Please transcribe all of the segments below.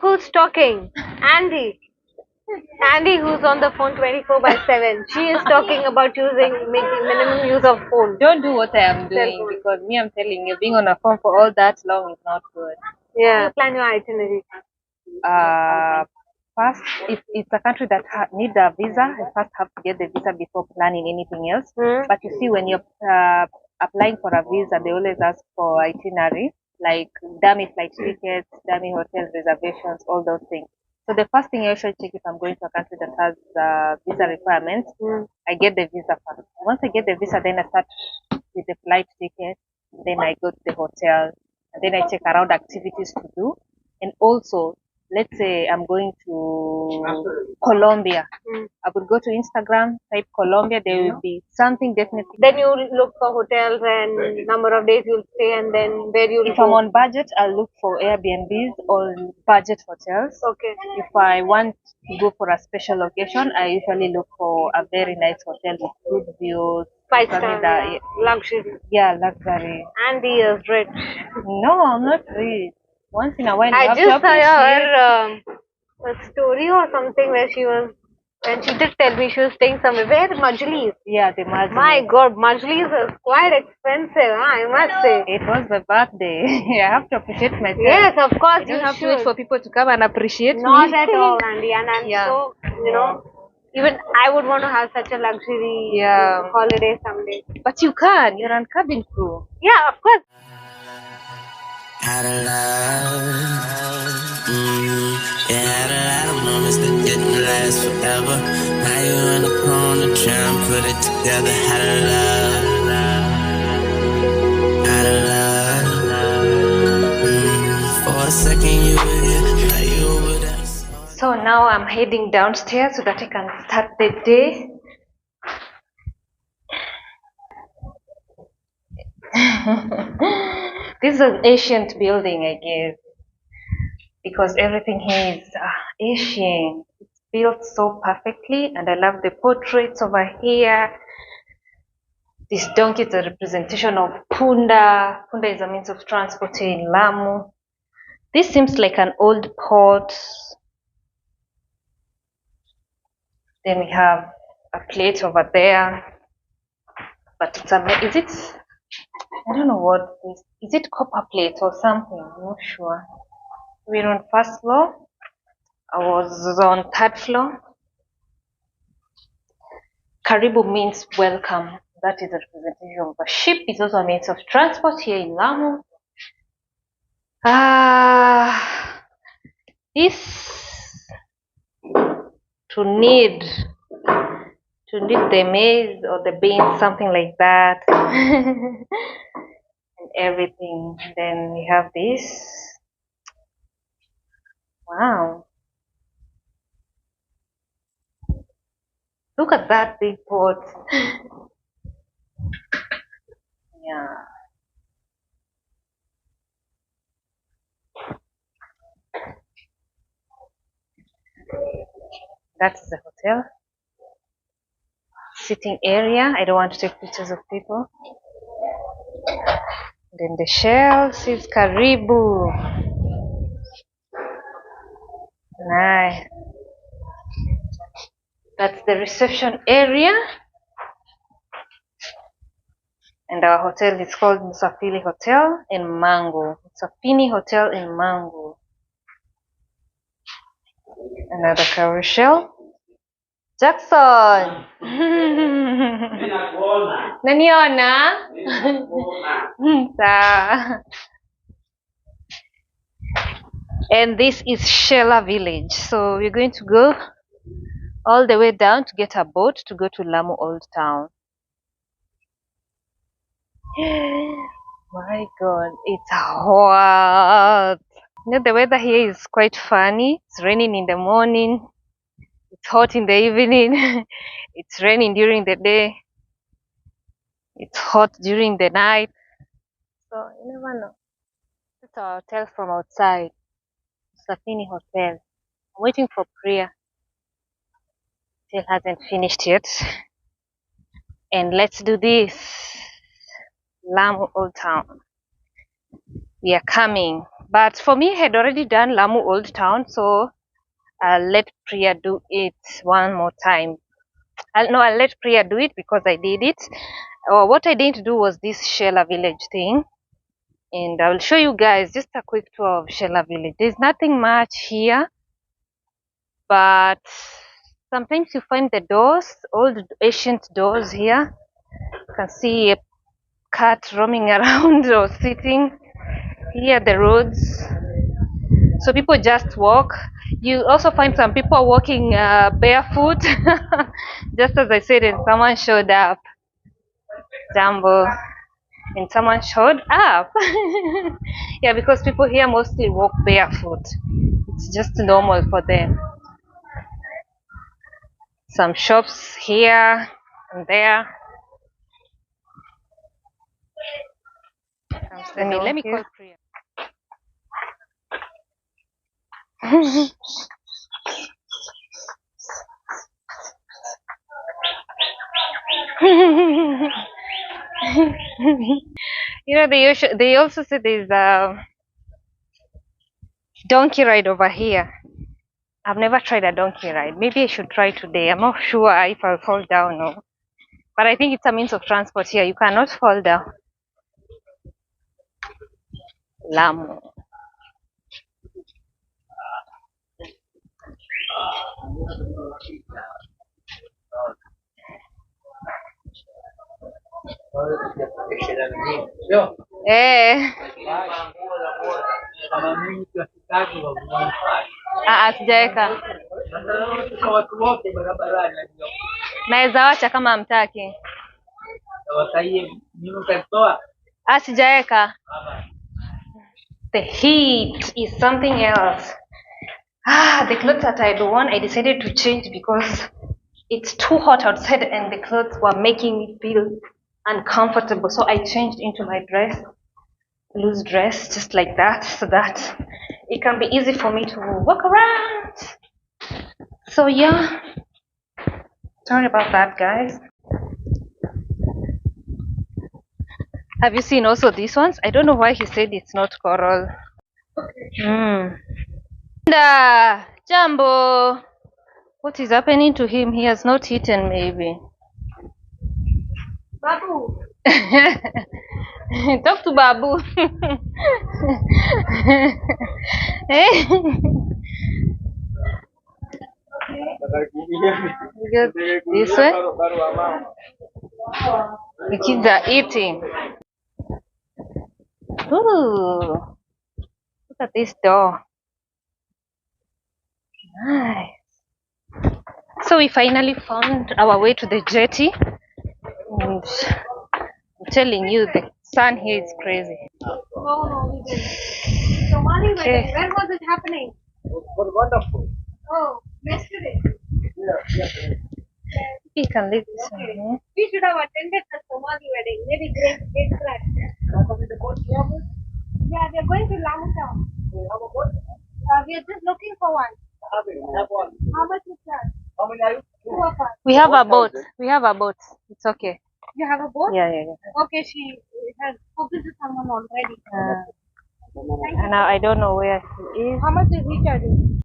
Who's talking? Andy. Andy, who's on the phone 24/7. She is talking about making minimum use of phone. Don't do what I am doing phone. because me, I'm telling you, being on a phone for all that long is not good. Yeah. Plan your itinerary. First, if it's a country that needs a visa, I first have to get the visa before planning anything else. But you see, when you're applying for a visa, they always ask for itinerary, like dummy flight tickets, dummy hotel reservations, all those things. So the first thing I usually check if I'm going to a country that has visa requirements, I get the visa first. Once I get the visa, then I start with the flight ticket. Then I go to the hotel, and then I check around activities to do, and also let's say I'm going to Colombia. I would go to Instagram, type Colombia, there will be something definitely. Then you look for hotels and number of days you'll stay and then where you'll If go. I'm on budget, I'll look for Airbnbs or budget hotels. Okay. If I want to go for a special occasion, I usually look for a very nice hotel with good views. 5-star, yeah. Luxury. Yeah, luxury. Andy is rich. No, I'm not rich. Once in a while, you I have to just saw appreciate. her a story or something where she was, and she did tell me she was staying somewhere. Where? Majlis. Yeah, the Majlis. My God, Majlis is quite expensive, I must say. It was my birthday. I have to appreciate myself. Yes, of course. You don't have to wait for people to come and appreciate Not me. at all, Andy. And I'm so, even I would want to have such a luxury holiday someday. But you can. You're on cabin crew. Yeah, of course. Had a love, yeah, had a lot of moments that didn't last forever. Now you in the corner trying to put it together. Had a love, for a second you were here, now you over there. So now I'm heading downstairs so that I can start the day. This is an ancient building, I guess, because everything here is Asian. It's built so perfectly, and I love the portraits over here. This donkey is a representation of Punda. Punda is a means of transport here in Lamu. This seems like an old port. Then we have a plate over there, but is it? I don't know what this is. It copper plate or something? I'm not sure. We're on first floor. I was on third floor. Karibu means welcome. That is a representation of a ship. It's also a means of transport here in Lamu. This to knead the maize or the beans, something like that. And everything. Then we have this. Wow. Look at that big pot. Yeah. That's the hotel. Sitting area. I don't want to take pictures of people. Then the shelves is Karibu. Nice. That's the reception area. And our hotel is called Musafiri Hotel in Mango. Musafini Hotel in Mango. Another carousel. Jackson! Naniona? And this is Shela Village. So we're going to go all the way down to get a boat to go to Lamu Old Town. My God, it's hot. The weather here is quite funny. It's raining in the morning. It's hot in the evening. It's raining during the day. It's hot during the night. So you never know. That's our hotel from outside. Safini Hotel. I'm waiting for Priya. Still hasn't finished yet. And let's do this. Lamu Old Town. we are coming. But for me, I had already done Lamu Old Town, so I'll let Priya do it one more time. I'll let Priya do it because I did it. What I didn't do was this Shela village thing. And I will show you guys just a quick tour of Shela village. There's nothing much here, but sometimes you find the doors, old ancient doors here. You can see a cat roaming around or sitting. Here the roads, so people just walk. You also find some people walking barefoot, just as I said, and someone showed up. Jumbo, and someone showed up. Yeah, because people here mostly walk barefoot. It's just normal for them. Some shops here and there. Let me call Priya. You know, they also say there's a donkey ride over here. I've never tried a donkey ride. Maybe I should try today. I'm not sure if I'll fall down or, but I think it's a means of transport here. You cannot fall down. Lamu. Eh. Sijaweka. Naweza wacha kama hamtaki. Sijaweka. The heat is something else. The clothes that I had worn, I decided to change because it's too hot outside and the clothes were making me feel uncomfortable. So I changed into my dress, loose dress, just like that, so that it can be easy for me to walk around. So yeah, sorry about that, guys. Have you seen also these ones? I don't know why he said it's not coral. Jumbo, what is happening to him? He has not eaten, maybe. Babu. Talk to Babu. This way. The kids are eating. Ooh, look at this door. Nice. So we finally found our way to the jetty, and I'm telling you, the sun here is crazy. No, we didn't. Somali wedding. When was it happening? It was wonderful. Oh, yesterday. Yeah. You can leave this one here. We should have attended the Somali wedding. Maybe great crash. Yeah, we are going to Lamu Town. We are just looking for one. How much is that? How many are you? 2 of us. We have a boat. We have a boat. It's okay. You have a boat? Yeah. Okay, she has spoken to someone already. And I don't know where she is. How much is he charging?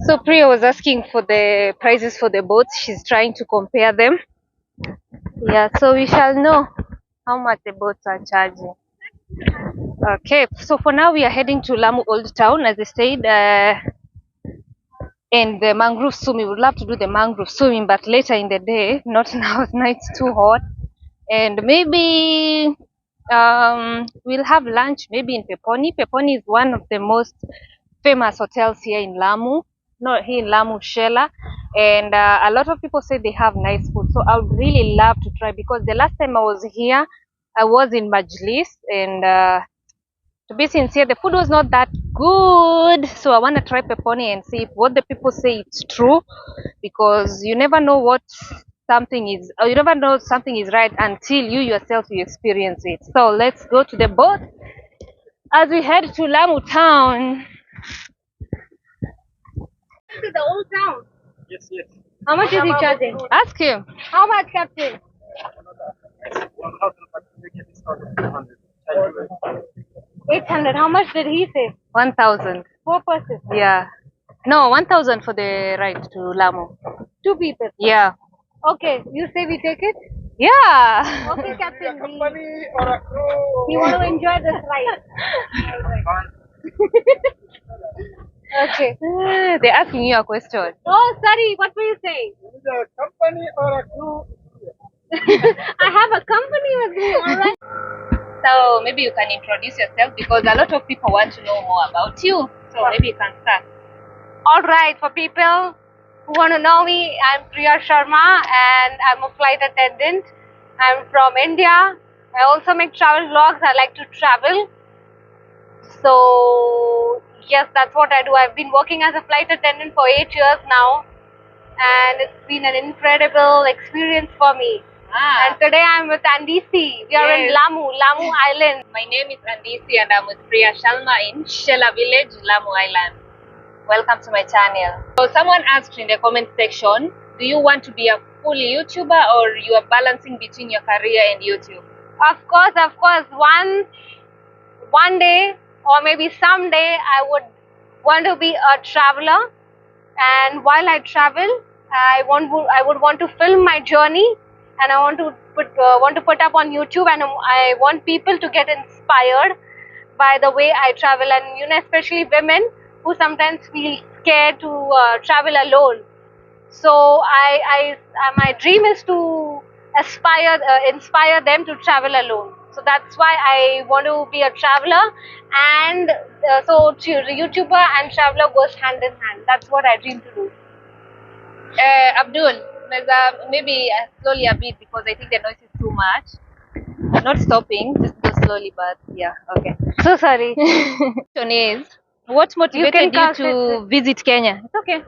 So Priya was asking for the prices for the boats. She's trying to compare them. Yeah, so we shall know how much the boats are charging. Okay, so for now we are heading to Lamu Old Town, as I said, and the mangrove swimming. We would love to do the mangrove swimming, but later in the day, not now. Now it's too hot, and maybe we'll have lunch maybe in Peponi. Peponi is one of the most famous hotels here in Lamu, not here in Lamu, Shela, and a lot of people say they have nice food. So I would really love to try, because the last time I was here, I was in Majlis, and to be sincere, the food was not that good. So I want to try Peponi and see if what the people say it's true, because you never know what something is, or you never know something is right until you yourself you experience it. So let's go to the boat as we head to Lamu Town. This is the old town. Yes. How much is he charging? Ask him. How much, Captain? 1,000, but we get discount of 200. 800. How much did he say? 1,000. 4 person. Yeah. No, 1,000 for the ride to Lamu. 2 people. Yeah. Okay, you say we take it? Yeah. Okay, Captain. Company or a crew? We want to enjoy this ride. Okay. They're asking you a question. Oh, sorry. What were you saying? Is it a company or a crew? I have a company with me. All right. So maybe you can introduce yourself because a lot of people want to know more about you. So maybe you can start. All right. For people who want to know me, I'm Priya Sharma, and I'm a flight attendant. I'm from India. I also make travel vlogs. I like to travel. So yes, that's what I do. I've been working as a flight attendant for 8 years now, and it's been an incredible experience for me. And today I'm with Andisi. We are in Yes. Lamu Island. My name is Andisi and I'm with Priya Sharma in Shela Village, Lamu Island. Welcome to my channel. So someone asked in the comment section, do you want to be a full YouTuber or you are balancing between your career and YouTube? Of course. One day or maybe someday I would want to be a traveler, and while I travel, I would want to film my journey, and I want to put up on YouTube, and I want people to get inspired by the way I travel, and especially women who sometimes feel scared to travel alone. So my dream is to inspire them to travel alone. So that's why I want to be a traveler, and so YouTuber and traveler goes hand in hand. That's what I dream to do. Abdul, maybe slowly a bit because I think the noise is too much. Not stopping, just go slowly, but yeah, okay. So sorry. Question is, what motivated you cast to visit Kenya? It's okay.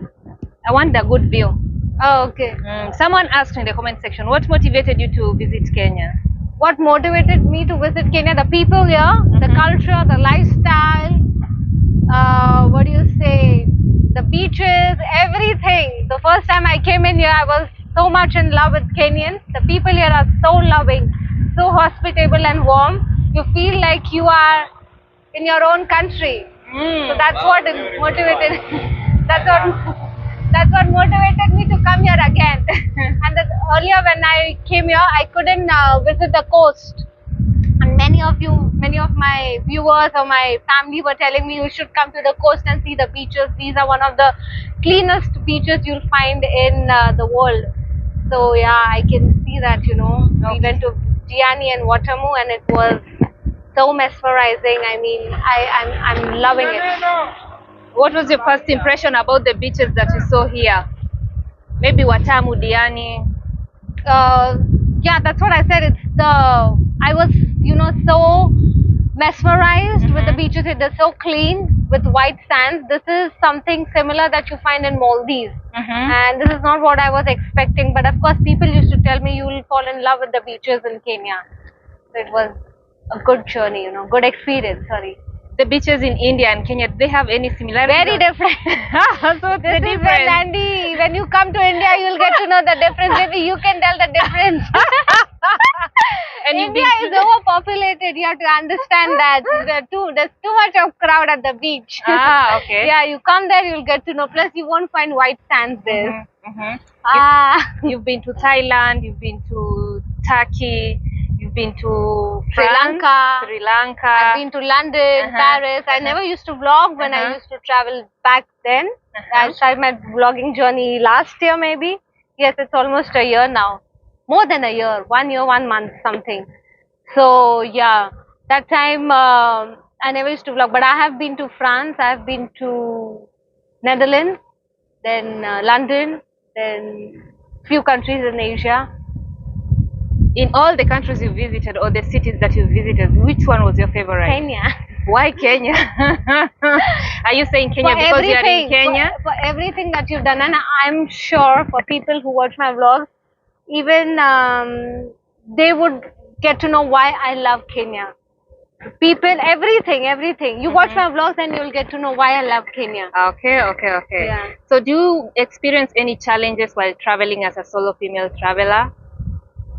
I want the good view. Oh, okay. Someone asked in the comment section, what motivated you to visit Kenya? What motivated me to visit Kenya? The people here, the culture, the lifestyle. What do you say? The beaches, everything. The first time I came in here, I was so much in love with Kenyans. The people here are so loving, so hospitable and warm. You feel like you are in your own country. So that's what motivated. That's what motivated me to come here again. And earlier when I came here, I couldn't visit the coast. And many of my viewers or my family were telling me you should come to the coast and see the beaches. These are one of the cleanest beaches you'll find in the world. So yeah, I can see that. We went to Diani and Watamu, and it was so mesmerizing. I mean, I'm loving it. What was your first impression about the beaches that you saw here? Maybe Watamu, Diani. Yeah, that's what I said. I was so mesmerized with the beaches. They're so clean with white sands. This is something similar that you find in Maldives, and this is not what I was expecting. But of course, people used to tell me you will fall in love with the beaches in Kenya. So it was a good journey, good experience. Sorry. The beaches in India and Kenya, do they have any similarities? Very different. So This is when, Andy, when you come to India, you'll get to know the difference. Maybe you can tell the difference. And India is overpopulated. You have to understand that. There's too much of crowd at the beach. Ah, okay. Yeah, you come there, you'll get to know. Plus, you won't find white sands there. You've been to Thailand, you've been to Turkey, you've been to Sri Lanka. Sri Lanka. I've been to London, Paris. I never used to vlog when I used to travel back then. I started my vlogging journey last year, maybe. Yes, it's almost a year now. More than a year. 1 year, 1 month, something. So, yeah. That time, I never used to vlog. But I have been to France. I have been to Netherlands. Then London. Then few countries in Asia. In all the countries you visited or the cities that you visited, which one was your favorite? Kenya. Why Kenya? Are you saying Kenya because you are in Kenya? For everything that you've done, and I'm sure for people who watch my vlogs, even they would get to know why I love Kenya. People, everything. You watch my vlogs and you'll get to know why I love Kenya. Okay. Yeah. So do you experience any challenges while traveling as a solo female traveler?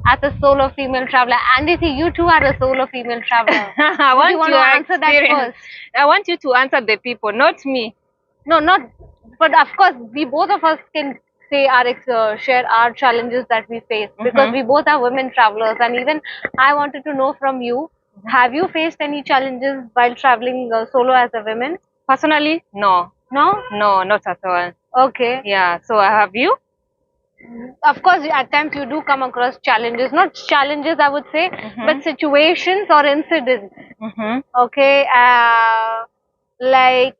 as a solo female traveler? And you too are a solo female traveler. I Do you want to answer that first? I want you to answer the people, not me. No, not. But of course, we both of us can say share our challenges that we face because we both are women travelers. And even I wanted to know from you, have you faced any challenges while traveling solo as a woman? Personally, no. No? No, not at all. Okay. Yeah, so have you? Of course, at times you do come across challenges, not challenges I would say, but situations or incidents. Okay, like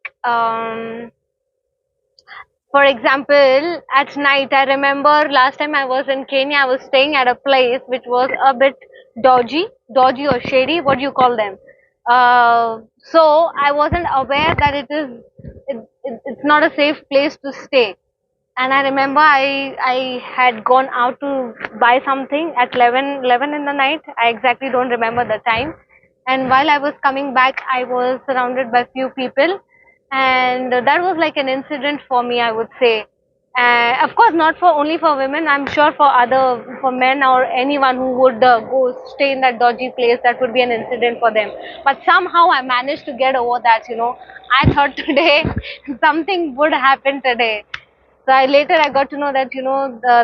for example, at night, I remember last time I was in Kenya, I was staying at a place which was a bit dodgy or shady, what do you call them? So I wasn't aware that it's not a safe place to stay. And I remember I had gone out to buy something at 11 in the night. I exactly don't remember the time. And while I was coming back, I was surrounded by few people. And that was like an incident for me, I would say. Of course, not for only for women. I'm sure for men or anyone who would go stay in that dodgy place, that would be an incident for them. But somehow I managed to get over that. I thought today something would happen today. So later I got to know that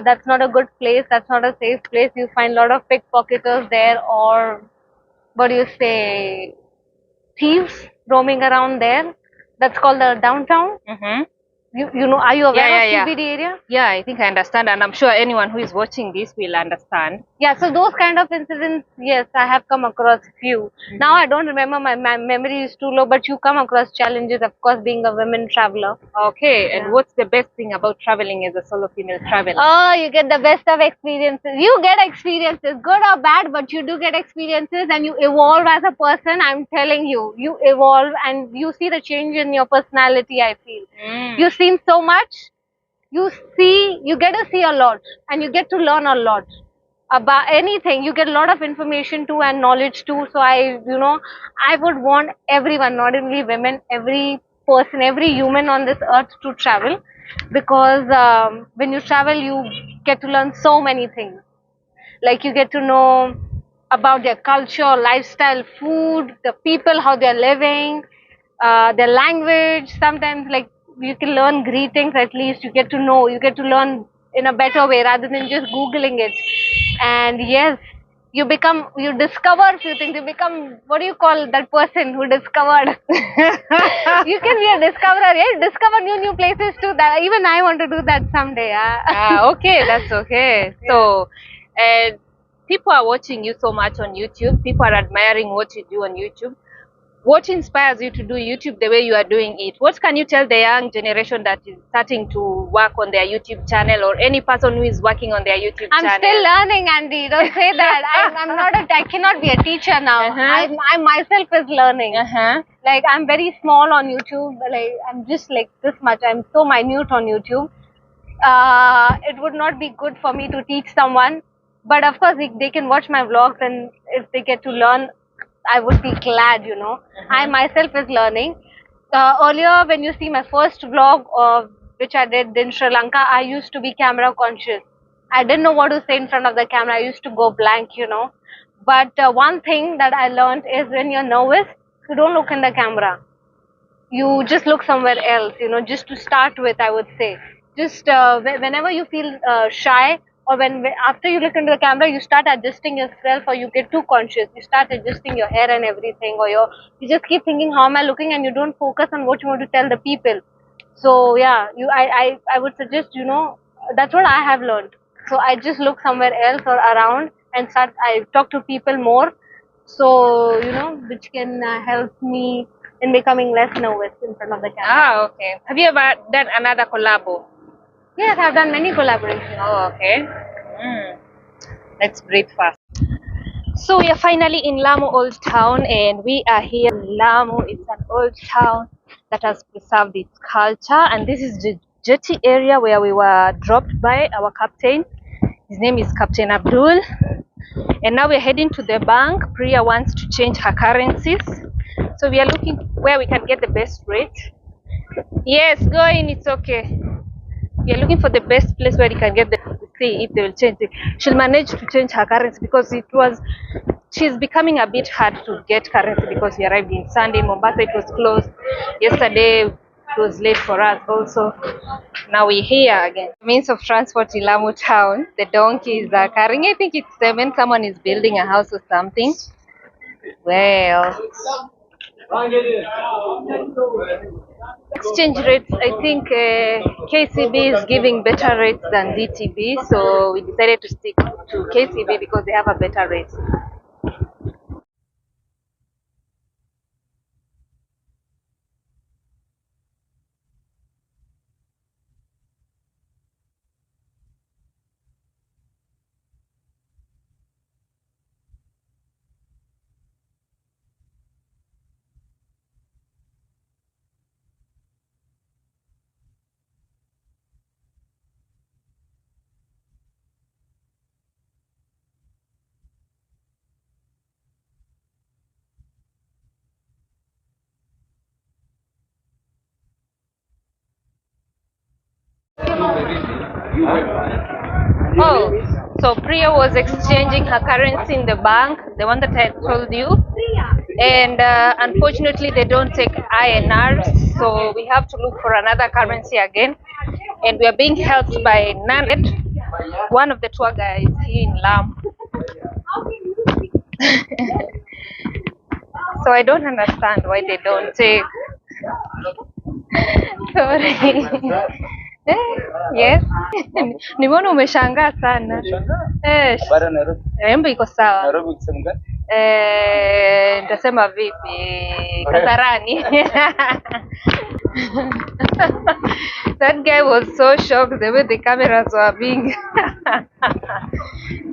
that's not a good place. That's not a safe place. You find a lot of pickpocketers there, or what do you say, thieves roaming around there. That's called the downtown. Are you aware of CBD area? Yeah, I think I understand, and I'm sure anyone who is watching this will understand. Yeah, so those kind of incidents, yes, I have come across few. Now I don't remember, my memory is too low, but you come across challenges, of course, being a women traveler. Okay, and what's the best thing about traveling as a solo female traveler? Oh, you get the best of experiences. You get experiences, good or bad, but you do get experiences and you evolve as a person. I'm telling you, you evolve and you see the change in your personality, I feel. You've seen so much. You get to see a lot and you get to learn a lot about anything. You get a lot of information too and knowledge too. So I would want everyone, not only women, every person, every human on this earth to travel, because when you travel, you get to learn so many things. Like you get to know about their culture, lifestyle, food, the people, how they're living, their language. Sometimes like you can learn greetings, at least you get to know, you get to learn in a better way rather than just Googling it. And yes, you discover a few things. You become, what do you call that person who discovered? You can be a discoverer, yeah? Discover new places too. That even I want to do that someday. Okay, that's okay. So, people are watching you so much on YouTube. People are admiring what you do on YouTube. What inspires you to do YouTube the way you are doing it? What can you tell the young generation that is starting to work on their YouTube channel, or any person who is working on their YouTube channel? I'm still learning, Andy. Don't say that. I cannot be a teacher now. I myself is learning. Like I'm very small on YouTube. Like I'm just like this much. I'm so minute on YouTube. It would not be good for me to teach someone. But of course, they can watch my vlogs, and if they get to learn, I would be glad, I myself is learning. Earlier, when you see my first vlog, which I did in Sri Lanka, I used to be camera conscious. I didn't know what to say in front of the camera. I used to go blank, But one thing that I learned is when you're nervous, you don't look in the camera. You just look somewhere else, just to start with, I would say. Just whenever you feel shy, or after you look into the camera, you start adjusting yourself, or you get too conscious. You start adjusting your hair and everything, or you just keep thinking, how am I looking, and you don't focus on what you want to tell the people. So yeah, I would suggest, that's what I have learned. So I just look somewhere else or around and I talk to people more. So, which can help me in becoming less nervous in front of the camera. Okay. Have you ever done another collabo? Yes, I've done many collaborations. Oh, okay. Let's breathe fast. So we are finally in Lamu Old Town, and we are here in Lamu. It's an old town that has preserved its culture, and this is the jetty area where we were dropped by our captain. His name is Captain Abdul. And now we're heading to the bank. Priya wants to change her currencies, so we are looking where we can get the best rate. Yes, go in, it's okay. We are looking for the best place where we can get the see if they will change it. She'll manage to change her currency because she's becoming a bit hard to get currency because we arrived in Sunday. Mombasa, it was closed. Yesterday, it was late for us also. Now we're here again. Means of transport in Lamu town. The donkeys are carrying, I think it's 7. Someone is building a house or something. Well, exchange rates, I think KCB is giving better rates than DTB, so we decided to stick to KCB because they have a better rate. Oh, so Priya was exchanging her currency in the bank, the one that I told you. And unfortunately, they don't take INRs, so we have to look for another currency again. And we are being helped by Nanet, one of the tour guides here in Lam. So I don't understand why they don't take. Sorry. Yes. Nimeona umeshangaa sana. Rembo iko sawa. Nairobi kusema gani? Nitasema vipi? Kasarani. That guy was so shocked the way the cameras were being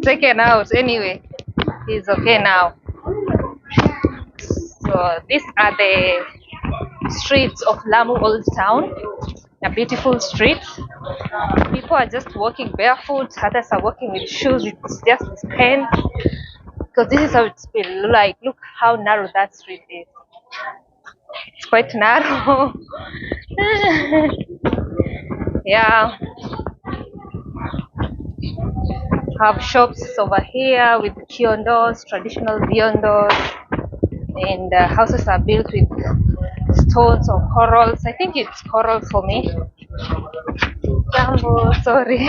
taken out. Anyway, he's okay now. So these are the streets of Lamu Old Town. A beautiful street. People are just walking barefoot, others are walking with shoes, it's just pain. Because this is how it's been like. Look how narrow that street is. It's quite narrow. Yeah. Have shops over here with kyondos, traditional kyondos, and houses are built with stones or corals. I think it's coral for me. Jambo, sorry.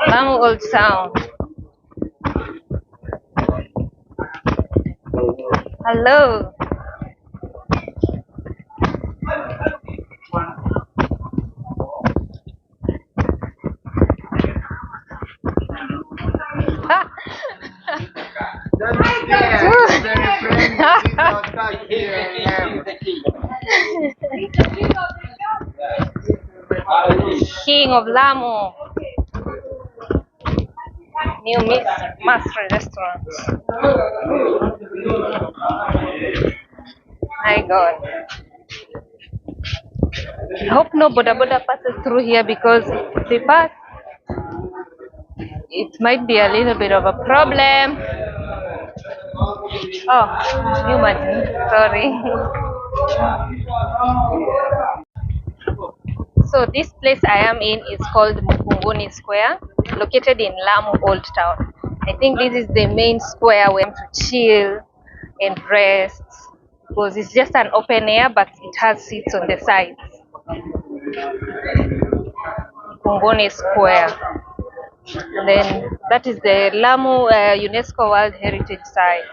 Lamu Old Town. Hello. King of Lamu. New Master Restaurant. My God. I hope no boda passes through here because if they pass, it might be a little bit of a problem. Oh, human. Sorry. So this place I am in is called Mukunguni Square, located in Lamu Old Town. I think this is the main square where I'm to chill and rest because it's just an open air, but it has seats on the sides. Mukunguni Square. And then that is the Lamu UNESCO World Heritage Site.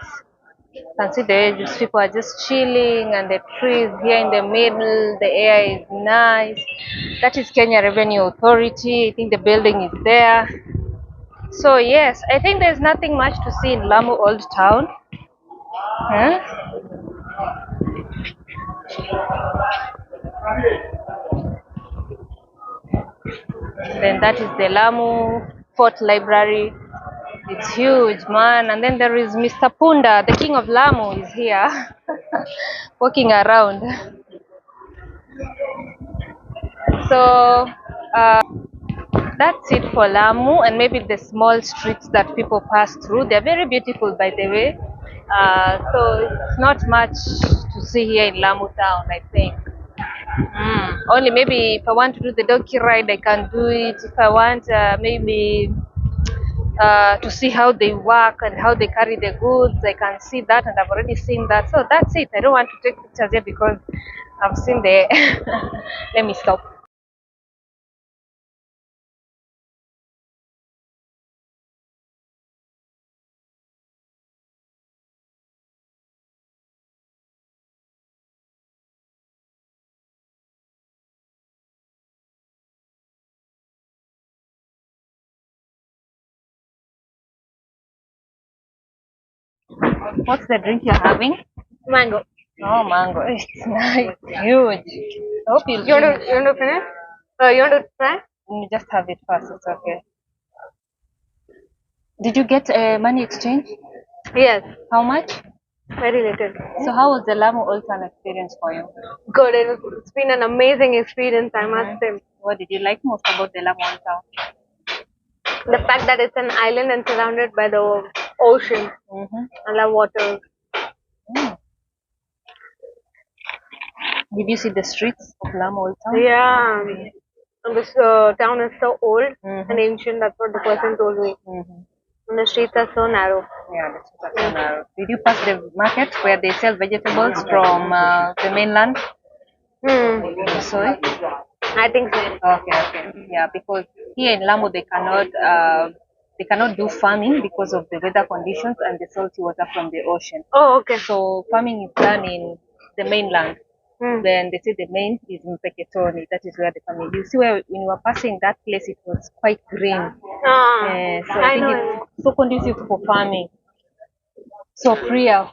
You can see the edges, people are just chilling and the trees here in the middle, the air is nice. That is Kenya Revenue Authority. I think the building is there. So yes, I think there's nothing much to see in Lamu Old Town. Huh? Then that is the Lamu Fort Library. It's huge, man. And then there is Mr. Punda, the king of Lamu, is here walking around. So That's it for Lamu, and maybe the small streets that people pass through. They're very beautiful, by the way. So it's not much to see here in Lamu town, I think. Only maybe if I want to do the donkey ride, I can do it. If I want maybe to see how they work and how they carry the goods, I can see that, and I've already seen that. So that's it. I don't want to take pictures here because I've seen the. Let me stop. What's the drink you're having? Mango. Oh, mango. It's nice. Huge. I hope you'll finish. You want to finish? You want to try? You just have it first. It's okay. Did you get a money exchange? Yes. How much? Very little. So how was the Lamu Old Town experience for you? Good. It's been an amazing experience, I must say. What did you like most about the Lamu Old Town? The fact that it's an island and surrounded by the ocean. I love water. Did you see the streets of Lamu Old Town? Yeah. And this town is so old and ancient. That's what the person told me. And the streets are so narrow. Yeah, the streets are so narrow. Did you pass the market where they sell vegetables from the mainland? You saw it? I think so. Okay. Yeah, because here in Lamu they cannot do farming because of the weather conditions and the salty water from the ocean. Oh, okay. So farming is done in the mainland. Then they say the main is in Peketoni. That is where the farming. You see where when you were passing that place, it was quite green. So I think it's so conducive for farming. So Priya,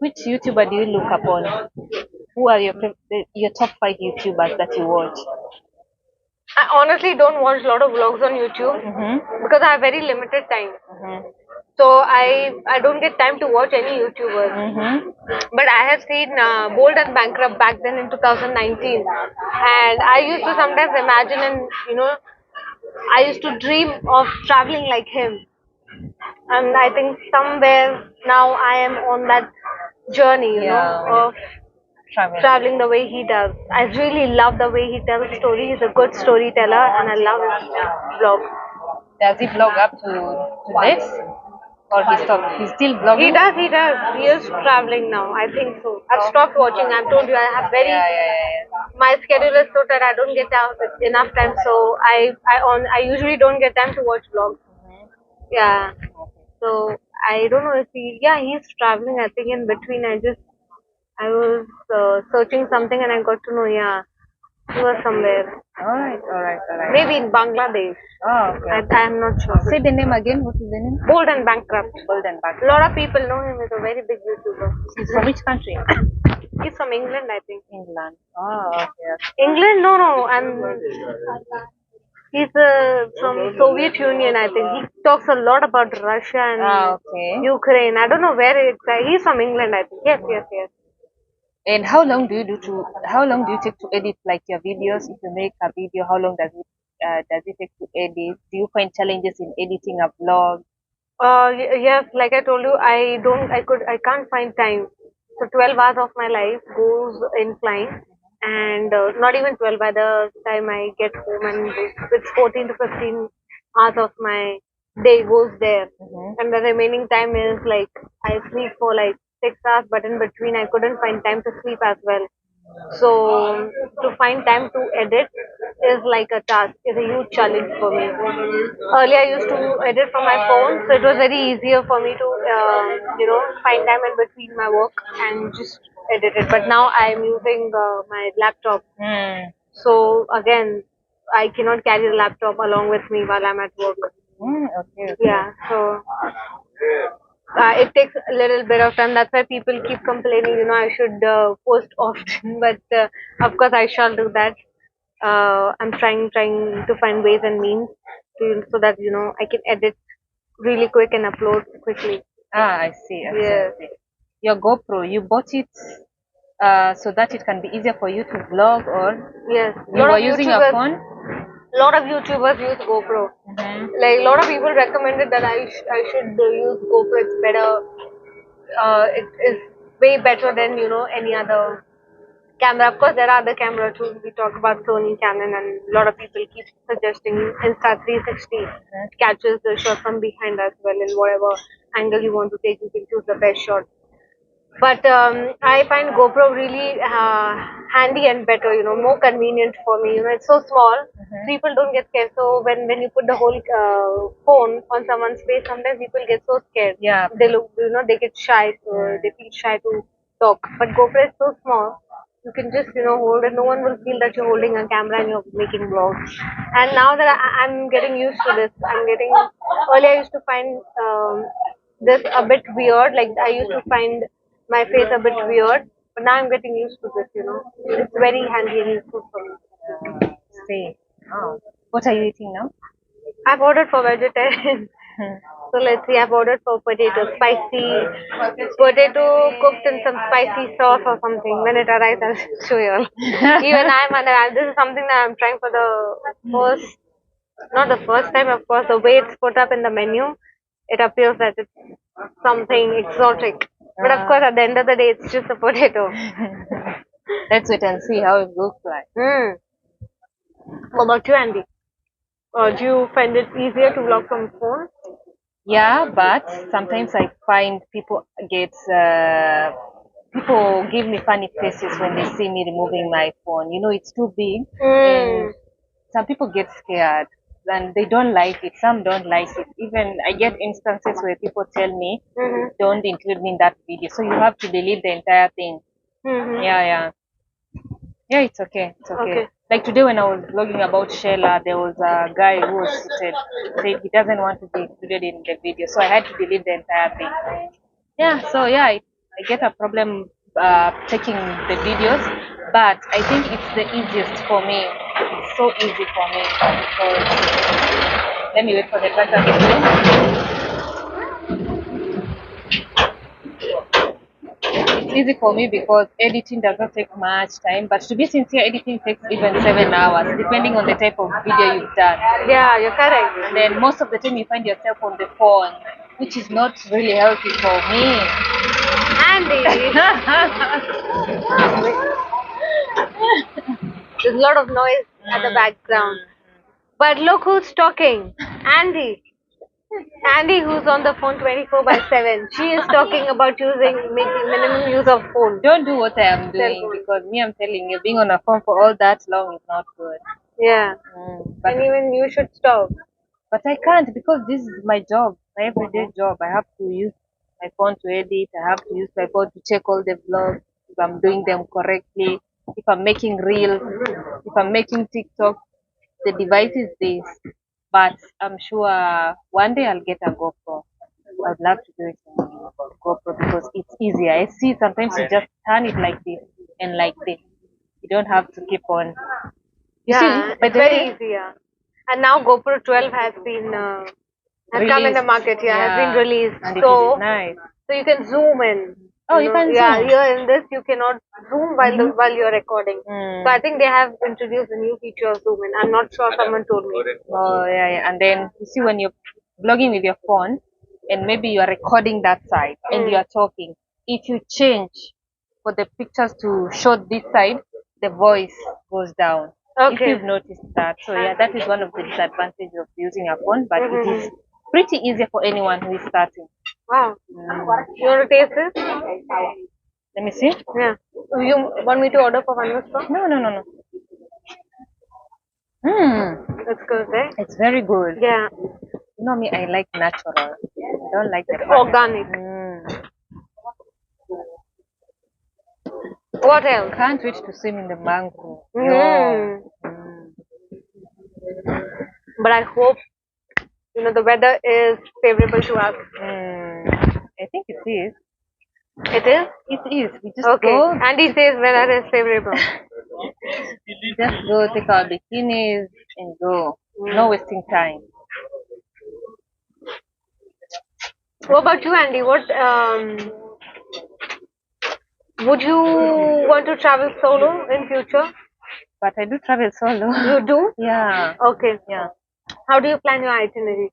which YouTuber do you look upon? Who are your top 5 YouTubers that you watch? I honestly don't watch a lot of vlogs on YouTube because I have very limited time. So I don't get time to watch any YouTubers. But I have seen Bold and Bankrupt back then in 2019, and I used to sometimes imagine and I used to dream of traveling like him. And I think somewhere now I am on that journey, of traveling the way he does. I really love the way he tells stories. He's a good storyteller, and I love his vlog. Does he vlog up to this? Or he stopped? He's still vlogging? He does. He is traveling now. I think so. I've stopped watching. I've told you I have very. My schedule is so that I don't get out enough time. So I usually don't get time to watch vlogs. Yeah. So I don't know if he's traveling. I think in between I was searching something and I got to know he was somewhere. All right. Maybe in Bangladesh. Oh, okay. I'm not sure. Say the name again. What is the name? Bold and Bankrupt. Bold and Bankrupt. A lot of people know him as a very big YouTuber. He's from which country? He's from England, I think. England. Oh, okay. England? No. And he's from Soviet Union, I think. He talks a lot about Russia and Ukraine. I don't know where exactly. He's from England, I think. Yes. And how long do you take to edit like your videos? If you make a video, how long does it take to edit? Do you find challenges in editing a vlog? Yes, like I told you, I can't find time. So 12 hours of my life goes in flying, and not even 12 by the time I get home, and it's 14 to 15 hours of my day goes there, and the remaining time is like I sleep for like 6 hours, but in between I couldn't find time to sleep as well. So to find time to edit is like a task, is a huge challenge for me. Earlier I used to edit from my phone, so it was very easier for me to find time in between my work and just edit it. But now I am using my laptop, so again I cannot carry the laptop along with me while I'm at work. Okay. Yeah, so it takes a little bit of time. That's why people keep complaining, I should post often. But of course, I shall do that. I'm trying to find ways and means so that I can edit really quick and upload quickly. I see. Yeah. Your GoPro, you bought it so that it can be easier for you to vlog, or yes, you were using your phone? A lot of YouTubers use GoPro. Like a lot of people recommended that I should use GoPro. It's better. It is way better than any other camera. Of course, there are other camera too. We talk about Sony, Canon, and a lot of people keep suggesting Insta 360. It catches the shot from behind as well, in whatever angle you want to take. You can choose the best shot. But I find GoPro really handy and better, more convenient for me. It's so small, people don't get scared. So when you put the whole phone on someone's face, sometimes people get so scared. Yeah. They look, they get shy, so they feel shy to talk. But GoPro is so small, you can just, hold it. No one will feel that you're holding a camera and you're making vlogs. And now that I'm getting used to this, earlier I used to find this a bit weird. Like I used to find my face a bit weird, but now I'm getting used to this. It's very handy and useful for me. See. Oh. What are you eating now? I've ordered for vegetarian. So let's see, I've ordered for spicy potato cooked in some spicy sauce or something. When it arrives, I'll show you all. Even this is something that I'm trying for the first, not the first time, of course. The way it's put up in the menu, it appears that it's something exotic. But of course, at the end of the day, it's just a potato. Let's wait and see how it looks like. What about you, Andy? Do you find it easier to vlog from phone? Yeah, but sometimes I find people give me funny faces when they see me removing my phone. It's too big, and some people get scared and they don't like it. Some don't like it. Even I get instances where people tell me, "Don't include me in that video," so you have to delete the entire thing. Yeah. It's okay. It's okay. Like today when I was vlogging about Sheila, there was a guy who was seated, said he doesn't want to be included in the video, so I had to delete the entire thing. I get a problem taking the videos, but I think it's the easiest for me. It's so easy for me because let me wait for the tractor to go. It's easy for me because editing does not take much time, but to be sincere, editing takes even 7 hours, depending on the type of video you've done. Yeah, you're correct. And then most of the time you find yourself on the phone, which is not really healthy for me. Andy! There's a lot of noise at the background. But look who's talking. Andy. Andy, who's on the phone 24/7. She is talking about making minimum use of phone. Don't do what I am doing because I'm telling you, being on a phone for all that long is not good. Yeah. But and even you should stop. But I can't because this is my job, my everyday job. I have to use my phone to edit. I have to use my phone to check all the vlogs if I'm doing them correctly. If I'm making reels, if I'm making TikTok, the device is this. But I'm sure one day I'll get a GoPro. I'd love to do it in GoPro because it's easier. I see sometimes you just turn it like this and like this. You don't have to keep on. Yeah, it's very easy. Yeah. And now GoPro 12 has come in the market. Yeah, has been released. And it is nice. So you can zoom in. Oh, you can zoom. Yeah, here in this you cannot zoom while you're recording. So I think they have introduced a new feature of zoom in. I'm not sure. Someone told me. Oh yeah. And then you see when you're vlogging with your phone, and maybe you are recording that side and you are talking. If you change for the pictures to show this side, the voice goes down. If you've noticed that. So yeah, that is one of the disadvantages of using a phone, but it is pretty easy for anyone who is starting. Wow. You want to taste this? Let me see. Yeah. You want me to order for one more straw? No. It's good, right? It's very good. Yeah. You know me, I like natural. I don't like the organic. What else? Can't wait to swim in the mangrove. But I hope the weather is favorable to us. I think it is. It is? It is. We just go. Andy says weather is favorable. Just go take our bikinis and go. No wasting time. What about you, Andy? What would you want to travel solo in future? but I do travel solo. You do? Yeah. Okay. Yeah. How do you plan your itinerary?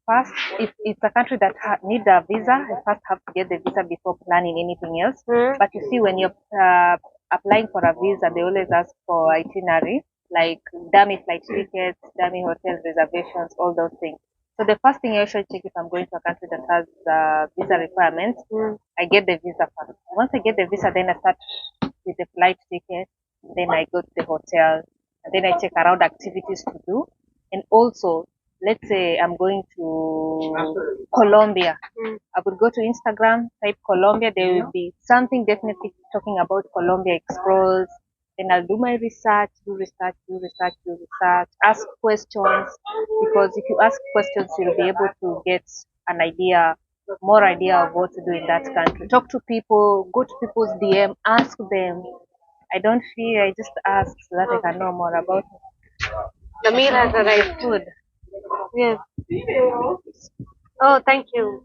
First, if it's a country that need a visa, I first have to get the visa before planning anything else. But you see, when you're applying for a visa, they always ask for itinerary, like dummy flight tickets, dummy hotel reservations, all those things. So the first thing I usually check if I'm going to a country that has visa requirements, I get the visa first. Once I get the visa, then I start with the flight ticket. Then I go to the hotel, and then I check around activities to do, and also let's say I'm going to Colombia. I would go to Instagram, type Colombia. There will be something definitely talking about Colombia explores. Then I'll do my research, ask questions. Because if you ask questions, you'll be able to get an idea, more idea of what to do in that country. Talk to people, go to people's DM, ask them. I don't fear, I just ask so that I can know more about it. The meal has arrived. Food. Yes. Oh, thank you.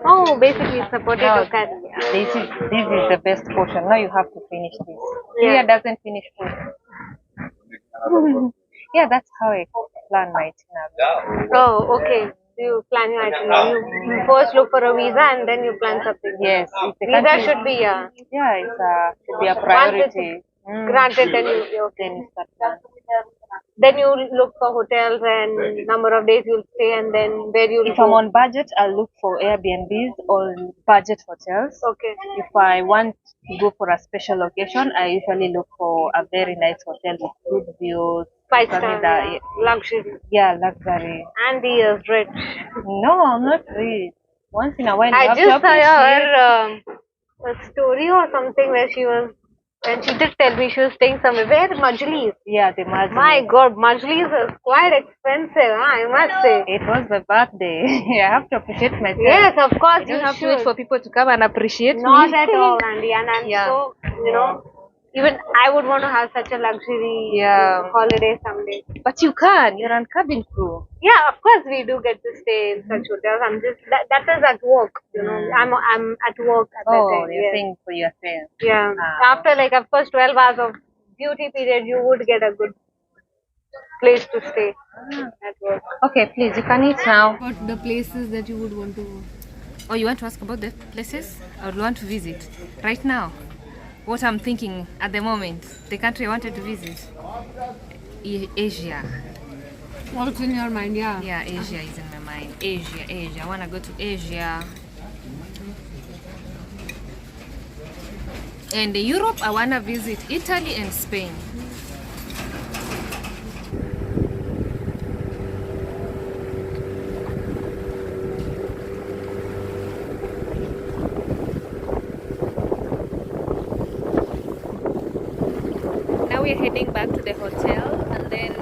Oh, basically it's a potato No, curry. this is the best portion. Now you have to finish this. Yeah. Priya doesn't finish food. Yeah, that's how I plan my itinerary. Oh, okay. You plan your itinerary. You first look for a visa and then you plan something. Yes, if the Visa country, should be yeah, should be a once priority. it's granted, then you Then you start planning. then you look for hotels and number of days you'll stay and then where you'll If I'm go. on budget, I'll look for Airbnbs or budget hotels. Okay. If I want to go for a special occasion, I usually look for a very nice hotel with good views. 5-star, something that, luxury. yeah, luxury. And he is rich. No, I'm not rich. Once in a while, you I have to just saw appreciate. her a story or something where she was, and she did tell me she was staying somewhere. Where? Majlis. Yeah, the Majlis. My God, Majlis is quite expensive, I must say. It was my birthday. I have to appreciate myself. Yes, of course, You don't have to wait for people to come and appreciate me. Not at all, Andy. And I'm Yeah. so, even I would want to have such a luxury holiday someday. But you can. You're on cabin crew. Yeah, of course we do get to stay in such hotels. I'm just that is at work. I'm at work at that Oh, time. you're Yes. saying for your friends. Yeah. After like of course 12 hours of duty period, you would get a good place to stay at work. Okay, please, you can eat now. About the places that you would want to go. Oh, you want to ask about the places I would want to visit right now? What I'm thinking at the moment, the country I wanted to visit, Asia. What's in your mind? Yeah. Yeah, Asia is in my mind. Asia. I want to go to Asia. And Europe, I want to visit Italy and Spain. Now we're heading back to the hotel, and then